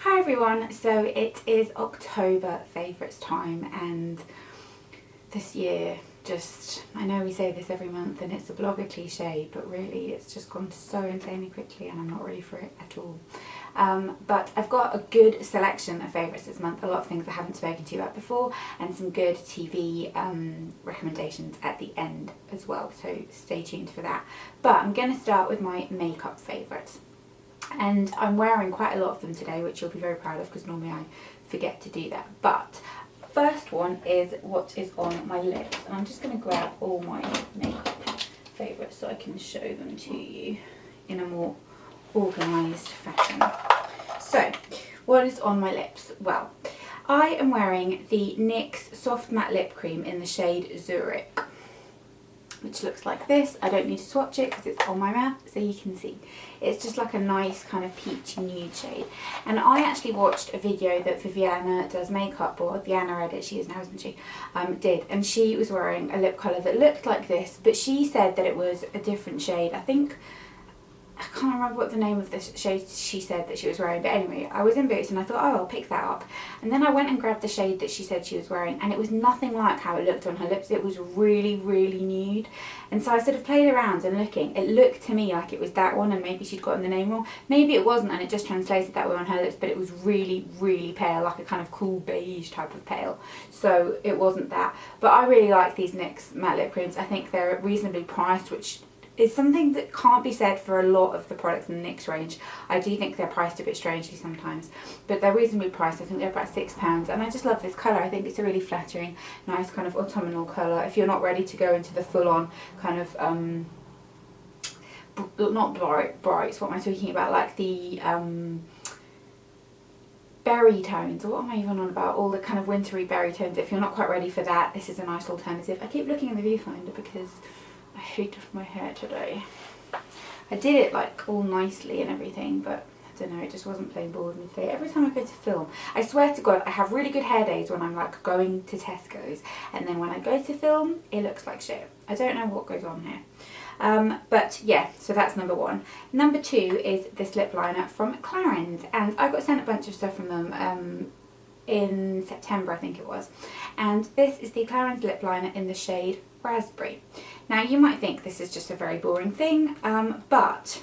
Hi everyone, so it is October favourites time, and this year I know we say this every month and it's a blogger cliche, but really it's just gone so insanely quickly and I'm not ready for it at all. But I've got a good selection of favourites this month, a lot of things I haven't spoken to you about before, and some good TV recommendations at the end as well, so stay tuned for that. But I'm going to start with my makeup favourites. And I'm wearing quite a lot of them today, which you'll be very proud of because normally I forget to do that. But first one is what is on my lips, and I'm just going to grab all my makeup favourites so I can show them to you in a more organised fashion. So, what is on my lips? Well, I am wearing the NYX Soft Matte Lip Cream in the shade Zurich, which looks like this. I don't need to swatch it because it's on my mouth so you can see. It's just like a nice kind of peachy nude shade. And I actually watched a video that Viviana Does Makeup, or Viviana Edit, she is now, isn't she, did. And she was wearing a lip colour that looked like this, but she said that it was a different shade. I can't remember what the name of this shade she said that she was wearing, but anyway, I was in Boots and I thought, oh, I'll pick that up. And then I went and grabbed the shade that she said she was wearing, and it was nothing like how it looked on her lips. It was really, really nude. And so I sort of played around and looking. It looked to me like it was that one, and maybe she'd gotten the name wrong. Maybe it wasn't and it just translated that way on her lips, but it was really, really pale, like a kind of cool beige type of pale. So it wasn't that. But I really like these NYX matte lip creams. I think they're reasonably priced, which is something that can't be said for a lot of the products in the NYX range. I do think they're priced a bit strangely sometimes, but they're reasonably priced. I think they're about £6, and I just love this colour. I think it's a really flattering, nice kind of autumnal colour. If you're not ready to go into the full-on kind of, not brights, what am I talking about, like the berry tones, or what am I even on about, all the kind of wintry berry tones. If you're not quite ready for that, this is a nice alternative. I keep looking in the viewfinder because I hate my hair today. I did it like all nicely and everything, but I don't know, it just wasn't playing ball with me today. Every time I go to film, I swear to God, I have really good hair days when I'm like going to Tesco's, and then when I go to film, it looks like shit. I don't know what goes on here. But yeah, so that's number one. Number two is this lip liner from Clarins, and I got sent a bunch of stuff from them in September, I think it was. And this is the Clarins lip liner in the shade Raspberry. Now you might think this is just a very boring thing, but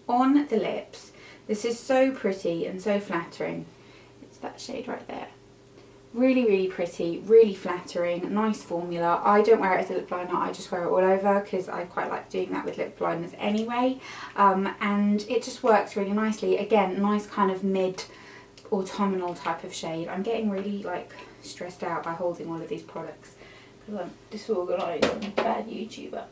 on the lips this is so pretty and so flattering. It's that shade right there. Really, really pretty, really flattering, nice formula. I don't wear it as a lip liner, I just wear it all over because I quite like doing that with lip liners anyway, and it just works really nicely. Again, nice kind of mid autumnal type of shade. I'm getting really like stressed out by holding all of these products because I'm disorganised and a bad YouTuber.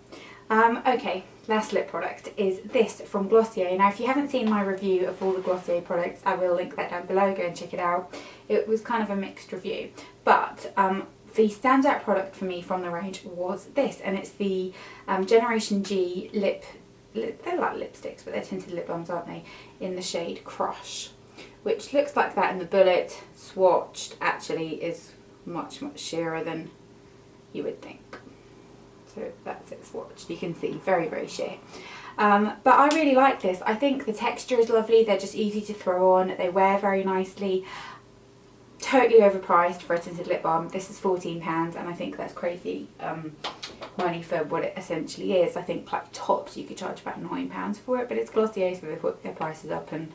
Okay, last lip product is this from Glossier. Now if you haven't seen my review of all the Glossier products, I will link that down below, go and check it out. It was kind of a mixed review, but the standout product for me from the range was this, and it's the Generation G they're like lipsticks, but they're tinted lip balms, aren't they, in the shade Crush, which looks like that in the bullet. Swatched actually is much, much sheerer than you would think. So that's it swatched. You can see, very, very sheer. But I really like this. I think the texture is lovely. They're just easy to throw on. They wear very nicely. Totally overpriced for a tinted lip balm. This is £14, and I think that's crazy money for what it essentially is. I think like tops you could charge about £9 for it, but it's Glossier, so they've put their prices up, and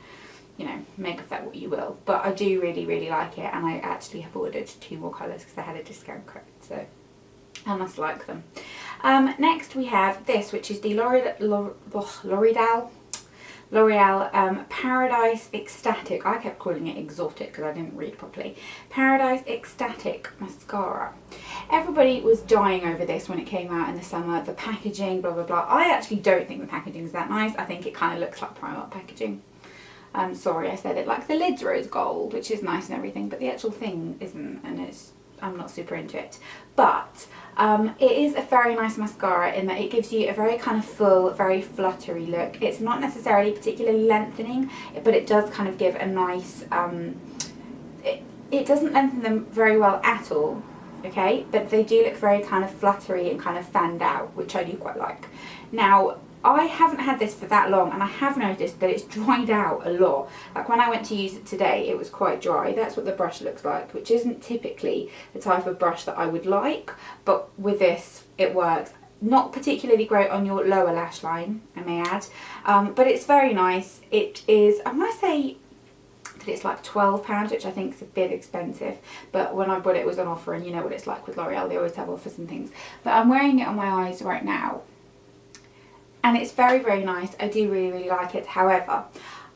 you know, make of that what you will. But I do really, really like it, and I actually have ordered 2 more colours because they had a discount code, so I must like them. Next we have this, which is the Loreal Paradise Extatic. I kept calling it exotic because I didn't read properly. Paradise Extatic Mascara. Everybody was dying over this when it came out in the summer. The packaging, blah, blah, blah. I actually don't think the packaging is that nice. I think it kind of looks like Primark packaging. Sorry, I said it. Like, the lid's rose gold, which is nice and everything, but the actual thing isn't, and I'm not super into it. But it is a very nice mascara in that it gives you a very kind of full, very fluttery look. It's not necessarily particularly lengthening, but it does kind of give a nice, it doesn't lengthen them very well at all, okay, but they do look very kind of fluttery and kind of fanned out, which I do quite like. Now, I haven't had this for that long, and I have noticed that it's dried out a lot. Like when I went to use it today, it was quite dry. That's what the brush looks like, which isn't typically the type of brush that I would like, but with this it works. Not particularly great on your lower lash line, I may add, but it's very nice. It is, I'm going to say that it's like £12, which I think is a bit expensive, but when I bought it, it was on offer, and you know what it's like with L'Oreal, they always have offers and things. But I'm wearing it on my eyes right now, and it's very, very nice. I do really, really like it. However,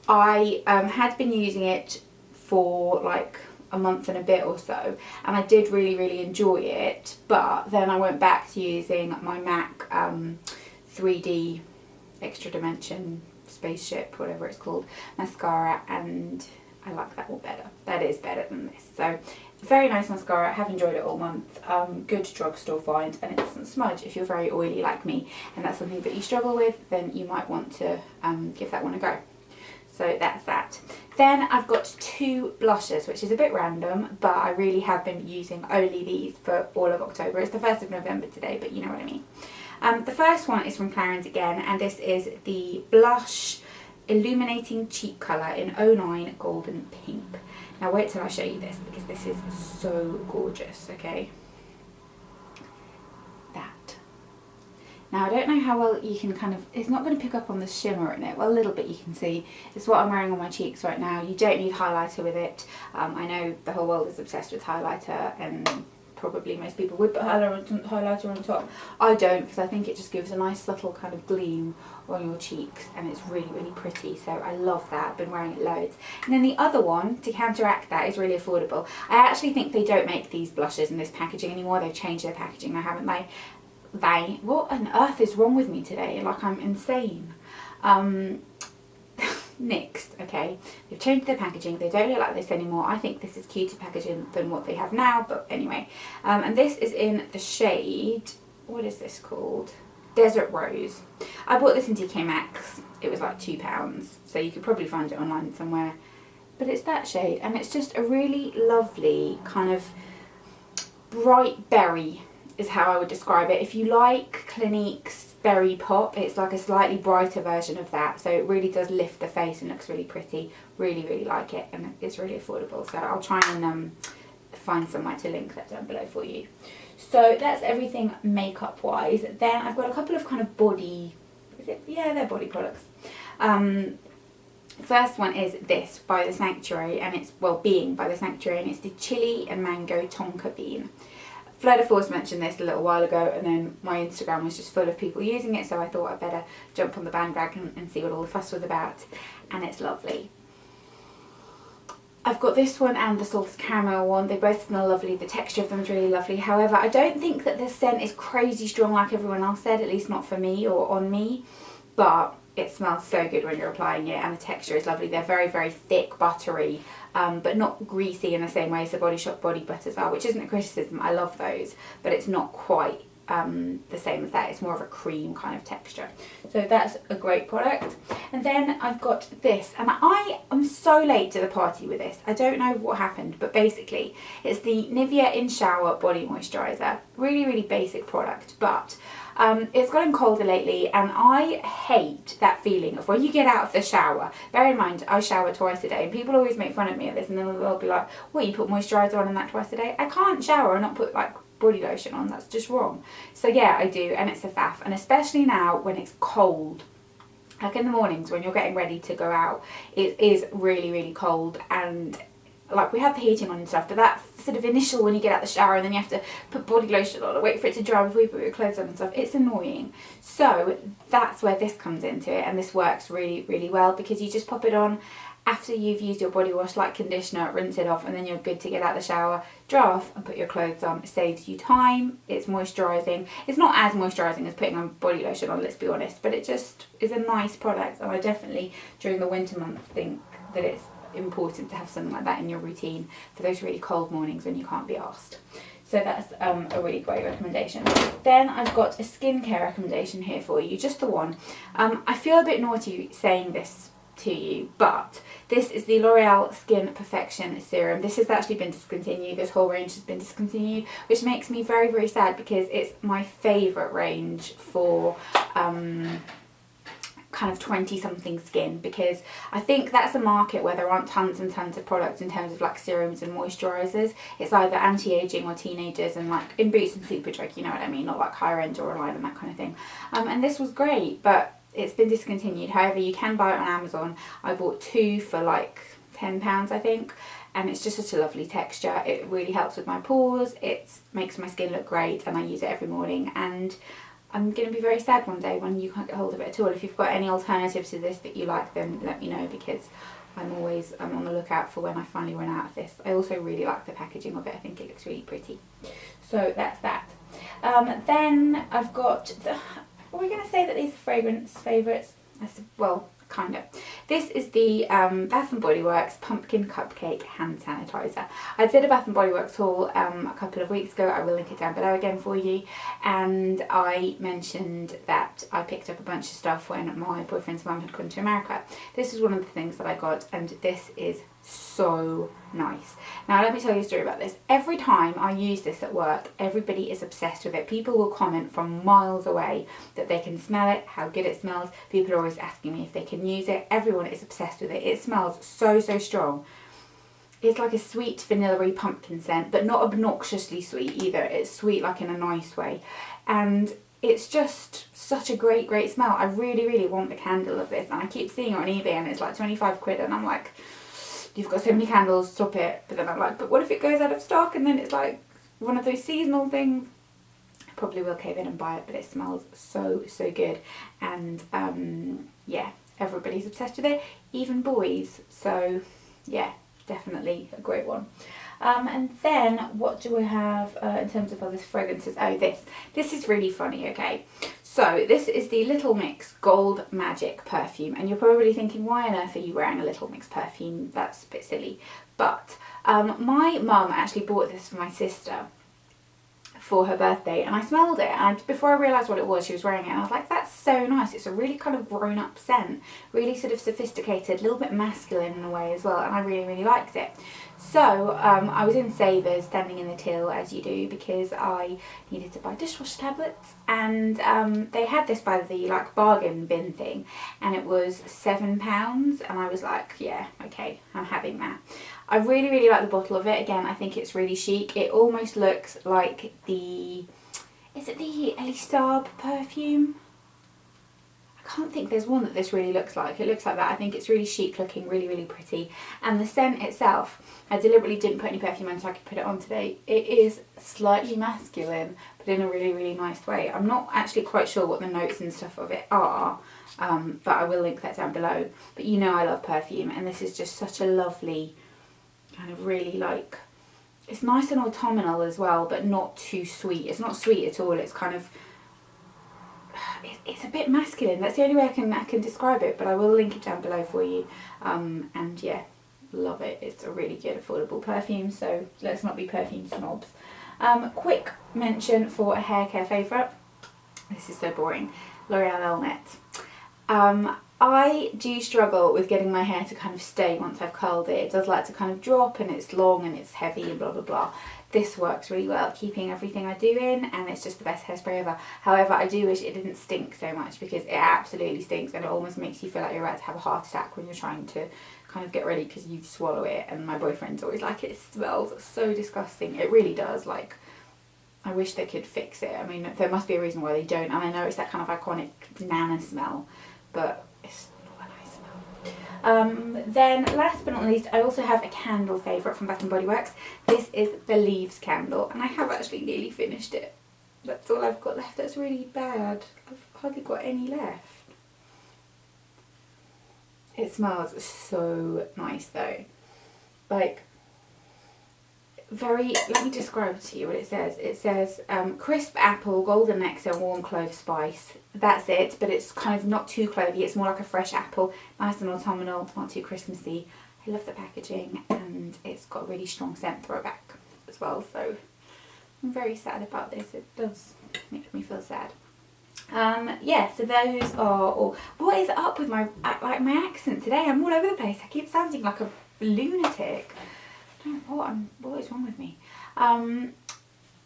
I had been using it for like a month and a bit or so, and I did really, really enjoy it, but then I went back to using my MAC 3D extra dimension spaceship, whatever it's called, mascara, and I like that one better. That is better than this. So very nice mascara. I have enjoyed it all month. Good drugstore find, and it doesn't smudge. If you're very oily like me and that's something that you struggle with, then you might want to give that one a go. So that's that. Then I've got 2 blushes, which is a bit random, but I really have been using only these for all of October. It's the 1st of November today, but you know what I mean. The first one is from Clarins again, and this is the Blush Illuminating Cheek Colour in 09 Golden Pink. Now wait till I show you this, because this is so gorgeous, okay? Now I don't know how well you can kind of, it's not going to pick up on the shimmer in it. Well, a little bit you can see. It's what I'm wearing on my cheeks right now. You don't need highlighter with it. I know the whole world is obsessed with highlighter, and probably most people would put highlighter on top. I don't, because I think it just gives a nice subtle kind of gleam on your cheeks, and it's really, really pretty. So I love that. I've been wearing it loads. And then the other one, to counteract that, is really affordable. I actually think they don't make these blushes in this packaging anymore. They've changed their packaging now, haven't they? What on earth is wrong with me today? Like, I'm insane. NYX, okay, they've changed their packaging. They don't look like this anymore. I think this is cuter packaging than what they have now, but anyway. And this is in the shade, what is this called? Desert Rose. I bought this in DK Maxx. It was like £2, so you could probably find it online somewhere. But it's that shade, and it's just a really lovely kind of bright berry is how I would describe it. If you like Clinique's Berry Pop, it's like a slightly brighter version of that. So it really does lift the face and looks really pretty. Really, really like it, and it's really affordable. So I'll try and find somewhere to link that down below for you. So that's everything makeup wise. Then I've got a couple of kind of body, yeah, they're body products. First one is this by The Sanctuary, and it's, well, Being by The Sanctuary, and it's the Chili and Mango Tonka Bean. Fleur de Force mentioned this a little while ago, and then my Instagram was just full of people using it, so I thought I'd better jump on the bandwagon and see what all the fuss was about, and it's lovely. I've got this one and the Salted Caramel one. They both smell lovely. The texture of them is really lovely. However, I don't think that the scent is crazy strong like everyone else said, at least not for me or on me, but it smells so good when you're applying it, and the texture is lovely. They're very, very thick, buttery, but not greasy in the same way as the Body Shop body butters are, which isn't a criticism. I love those, but it's not quite the same as that. It's more of a cream kind of texture. So that's a great product. And then I've got this, and I am so late to the party with this. I don't know what happened, but basically it's the Nivea In Shower Body Moisturiser. Really, really basic product, but it's gotten colder lately, and I hate that feeling of when you get out of the shower. Bear in mind, I shower twice a day, and people always make fun of me at this, and then they'll be like, what, you put moisturiser on and that twice a day? I can't shower and not put like body lotion on. That's just wrong. So yeah, I do, and it's a faff, and especially now when it's cold. Like in the mornings when you're getting ready to go out, it is really, really cold, and like we have the heating on and stuff, but that sort of initial when you get out the shower and then you have to put body lotion on and wait for it to dry before you put your clothes on and stuff, it's annoying. So that's where this comes into it, and this works really, really well because you just pop it on after you've used your body wash, like conditioner, rinse it off, and then you're good to get out the shower, dry off and put your clothes on. It saves you time, it's moisturising. It's not as moisturising as putting on body lotion on, let's be honest, but it just is a nice product, and I definitely during the winter months think that it's important to have something like that in your routine for those really cold mornings when you can't be arsed. So that's a really great recommendation. Then I've got a skincare recommendation here for you, just the one. I feel a bit naughty saying this to you, but this is the L'Oreal Skin Perfection Serum. This has actually been discontinued. This whole range has been discontinued, which makes me very, very sad because it's my favourite range for kind of 20-something skin, because I think that's a market where there aren't tons and tons of products in terms of like serums and moisturisers. It's either anti-aging or teenagers, and like in Boots and Superdrug, you know what I mean, not like higher end or line and that kind of thing. And this was great, but it's been discontinued. However, you can buy it on Amazon. I bought 2 for like £10, I think, and it's just such a lovely texture. It really helps with my pores, it makes my skin look great, and I use it every morning. And I'm going to be very sad one day when you can't get hold of it at all. If you've got any alternatives to this that you like, then let me know, because I'm on the lookout for when I finally run out of this. I also really like the packaging of it. I think it looks really pretty. So that's that. Then I've got are we going to say that these are fragrance favourites? Well, kind of. This is the Bath & Body Works Pumpkin Cupcake Hand Sanitizer. I did a Bath & Body Works haul a couple of weeks ago. I will link it down below again for you. And I mentioned that I picked up a bunch of stuff when my boyfriend's mum had gone to America. This is one of the things that I got, and this is so nice. Now let me tell you a story about this. Every time I use this at work, everybody is obsessed with it. People will comment from miles away that they can smell it, how good it smells. People are always asking me if they can use it. Everyone is obsessed with it. It smells so strong. It's like a sweet vanilla-y pumpkin scent, but not obnoxiously sweet either. It's sweet like in a nice way, and it's just such a great smell. I really want the candle of this, and I keep seeing it on eBay and it's like 25 quid, and I'm like, you've got so many candles, stop it. But then I'm like, but what if it goes out of stock and then it's like one of those seasonal things? I probably will cave in and buy it, but it smells so good. And yeah, everybody's obsessed with it, even boys. So yeah, definitely a great one. And then what do we have in terms of other fragrances? Oh, this is really funny, okay. So this is the Little Mix Gold Magic perfume, and you're probably thinking, why on earth are you wearing a Little Mix perfume? That's a bit silly. But my mum actually bought this for my sister for her birthday, and I smelled it, and before I realised what it was, she was wearing it, and I was like, that's so nice. It's a really kind of grown-up scent, really sort of sophisticated, a little bit masculine in a way as well, and I really liked it. So I was in Savers, standing in the till as you do, because I needed to buy dishwasher tablets, and they had this by the like bargain bin thing, and it was £7, and I was like, yeah, okay, I'm having that. I really like the bottle of it. Again, I think it's really chic. It almost looks like the, is it the Elie Starb perfume? I can't think there's one that this really looks like. It looks like that. I think it's really chic looking, really pretty. And the scent itself, I deliberately didn't put any perfume on so I could put it on today. It is slightly masculine, but in a really nice way. I'm not actually quite sure what the notes and stuff of it are, but I will link that down below. But you know I love perfume, and this is just such a lovely, kind of really like, it's nice and autumnal as well, but not too sweet. It's not sweet at all. It's kind of, it's a bit masculine. That's the only way I can describe it, but I will link it down below for you. And yeah, love it. It's a really good affordable perfume, so let's not be perfume snobs. Quick mention for a hair care favourite. This is so boring. L'Oreal Elnett. I do struggle with getting my hair to kind of stay once I've curled it. It does like to kind of drop, and it's long and it's heavy and blah. This works really well, keeping everything I do in, and it's just the best hairspray ever. However, I do wish it didn't stink so much, because it absolutely stinks, and it almost makes you feel like you're about to have a heart attack when you're trying to kind of get ready because you swallow it. And my boyfriend's always like, it smells so disgusting. It really does. Like, I wish they could fix it. I mean, there must be a reason why they don't, and I know it's that kind of iconic banana smell, but it's not a nice smell. Then last but not least, I also have a candle favourite from Bath & Body Works. This is the Leaves candle, and I have actually nearly finished it. That's all I've got left. That's really bad. I've hardly got any left. It smells so nice though. Like, very, let me describe to you what it says. It says crisp apple, golden nectar, warm clove spice. That's it, but it's kind of not too clovey. It's more like a fresh apple, nice and autumnal, not too Christmassy. I love the packaging, and it's got a really strong scent throwback as well. So I'm very sad about this. It does make me feel sad. Yeah, so those are all. What is up with my accent today? I'm all over the place. I keep sounding like a lunatic. What is wrong with me?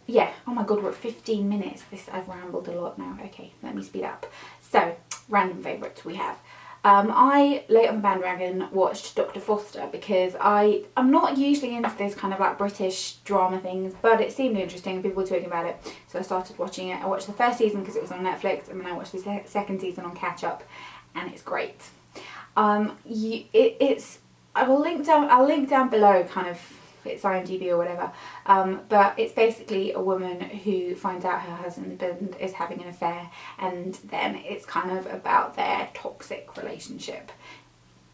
Yeah, oh my god, we're at 15 minutes. I've rambled a lot now. Okay, let me speed up. So random favourites we have. I, late on the bandwagon, watched Dr. Foster because I'm not usually into this kind of like British drama things, but it seemed interesting and people were talking about it, so I started watching it. I watched the first season because it was on Netflix, and then I watched the second season on catch up, and it's great. I'll link down below kind of its IMDb or whatever, but it's basically a woman who finds out her husband is having an affair, and then it's kind of about their toxic relationship.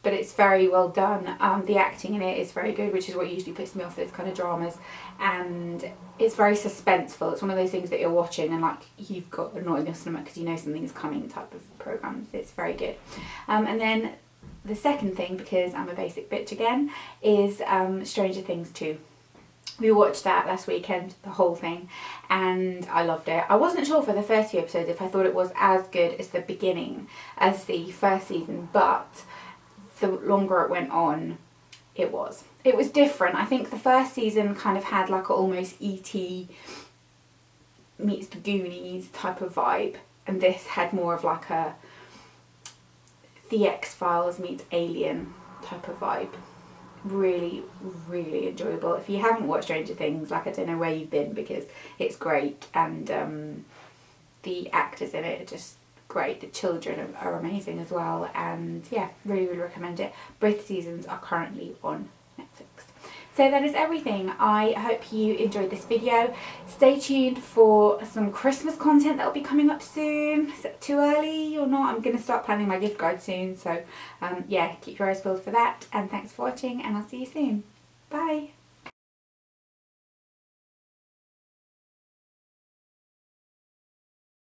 But it's very well done. The acting in it is very good, which is what usually puts me off those kind of dramas, and it's very suspenseful. It's one of those things that you're watching and like you've got a knot in your stomach because you know something is coming type of programs. It's very good. And then the second thing, because I'm a basic bitch again, is Stranger Things 2. We watched that last weekend, the whole thing, and I loved it. I wasn't sure for the first few episodes if I thought it was as good as the beginning, as the first season, but the longer it went on, it was different. I think the first season kind of had like a almost E.T. meets the Goonies type of vibe, and this had more of like a The X-Files meets Alien type of vibe. Really, really enjoyable. If you haven't watched Stranger Things, like I don't know where you've been, because it's great, and the actors in it are just great. The children are amazing as well, and yeah, really, really recommend it. Both seasons are currently on Netflix. So that is everything. I hope you enjoyed this video. Stay tuned for some Christmas content that will be coming up soon. Is it too early or not? I'm going to start planning my gift guide soon. So yeah, keep your eyes peeled for that. And thanks for watching, and I'll see you soon. Bye.